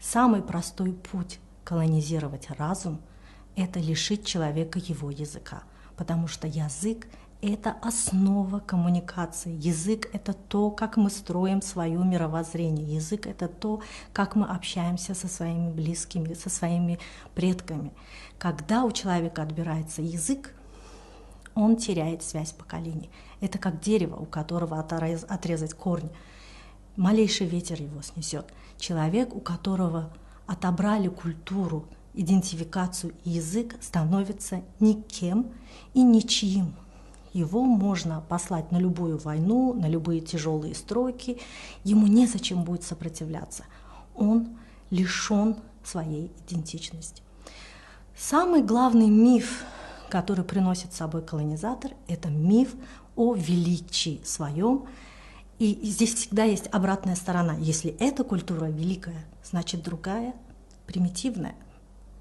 Самый простой путь колонизировать разум – это лишить человека его языка, потому что язык – это основа коммуникации. Язык – это то, как мы строим свое мировоззрение. Язык – это то, как мы общаемся со своими близкими, со своими предками. Когда у человека отбирается язык, он теряет связь поколений. Это как дерево, у которого отрезать корни. Малейший ветер его снесет. Человек, у которого отобрали культуру, идентификацию и язык, становится никем и ничьим. Его можно послать на любую войну, на любые тяжелые строки. Ему незачем будет сопротивляться. Он лишен своей идентичности. Самый главный миф, который приносит с собой колонизатор, это миф о величии своем. И здесь всегда есть обратная сторона. Если эта культура великая, значит другая примитивная.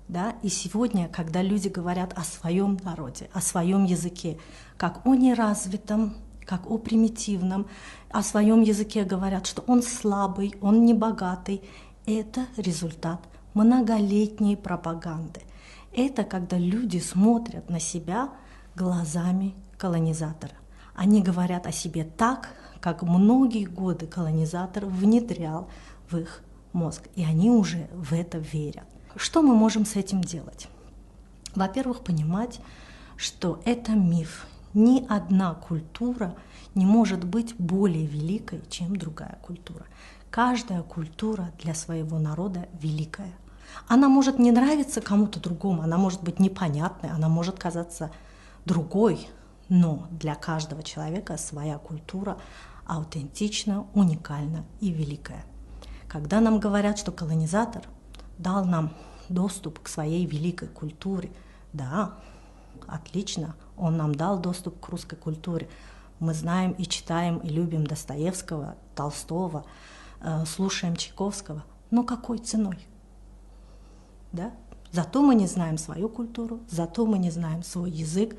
Да? И сегодня, когда люди говорят о своем народе, о своем языке, как о неразвитом, как о примитивном, о своем языке говорят, что он слабый, он небогатый, это результат многолетней пропаганды. Это когда люди смотрят на себя глазами колонизатора. Они говорят о себе так, как многие годы колонизатор внедрял в их мозг, и они уже в это верят. Что мы можем с этим делать? Во-первых, понимать, что это миф. Ни одна культура не может быть более великой, чем другая культура. Каждая культура для своего народа великая. Она может не нравиться кому-то другому, она может быть непонятной, она может казаться другой, но для каждого человека своя культура аутентична, уникальна и великая. Когда нам говорят, что колонизатор дал нам доступ к своей великой культуре, да, отлично, он нам дал доступ к русской культуре. Мы знаем и читаем, и любим Достоевского, Толстого, слушаем Чайковского, но какой ценой? Да? Зато мы не знаем свою культуру, зато мы не знаем свой язык,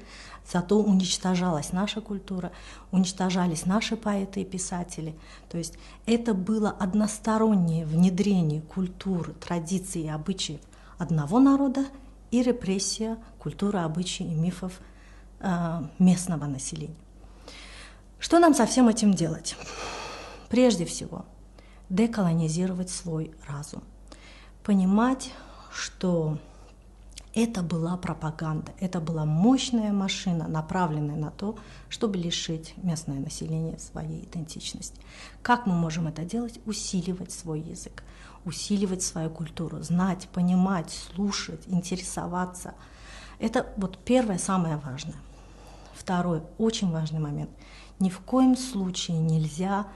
зато уничтожалась наша культура, уничтожались наши поэты и писатели. То есть это было одностороннее внедрение культуры, традиций и обычаев одного народа и репрессия культуры, обычаев и мифов местного населения. Что нам со всем этим делать? Прежде всего, деколонизировать свой разум, понимать, что это была пропаганда, это была мощная машина, направленная на то, чтобы лишить местное население своей идентичности. Как мы можем это делать? Усиливать свой язык, усиливать свою культуру, знать, понимать, слушать, интересоваться. Это вот первое, самое важное. Второй, очень важный момент. Ни в коем случае нельзя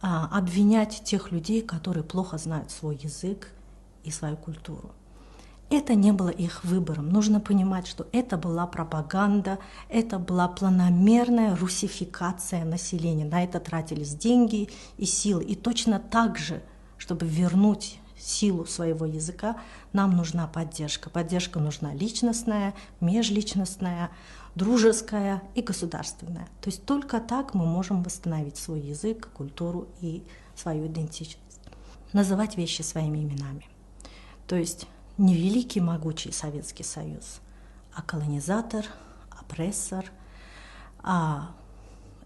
обвинять тех людей, которые плохо знают свой язык и свою культуру. Это не было их выбором. Нужно понимать, что это была пропаганда, это была планомерная русификация населения. На это тратились деньги и силы. И точно так же, чтобы вернуть силу своего языка, нам нужна поддержка. Поддержка нужна личностная, межличностная, дружеская и государственная. То есть только так мы можем восстановить свой язык, культуру и свою идентичность. Называть вещи своими именами. То есть не великий могучий Советский Союз, а колонизатор, опрессор, а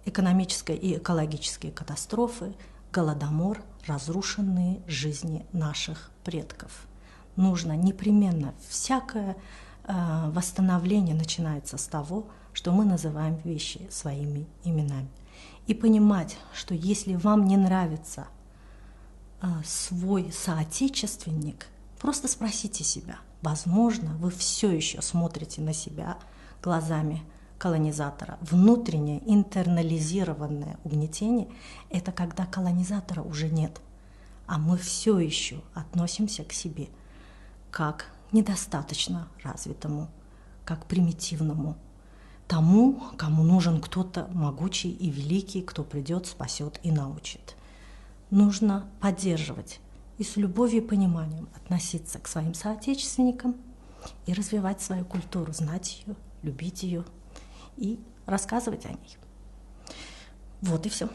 экономические и экологические катастрофы, голодомор, разрушенные жизни наших предков. Нужно непременно, всякое восстановление начинается с того, что мы называем вещи своими именами. И понимать, что если вам не нравится свой соотечественник, просто спросите себя, возможно, вы все еще смотрите на себя глазами колонизатора. Внутреннее интернализированное угнетение – это когда колонизатора уже нет, а мы все еще относимся к себе как недостаточно развитому, как примитивному, тому, кому нужен кто-то могучий и великий, кто придет, спасет и научит. Нужно поддерживать и с любовью и пониманием относиться к своим соотечественникам и развивать свою культуру, знать ее, любить ее и рассказывать о ней. Вот и все.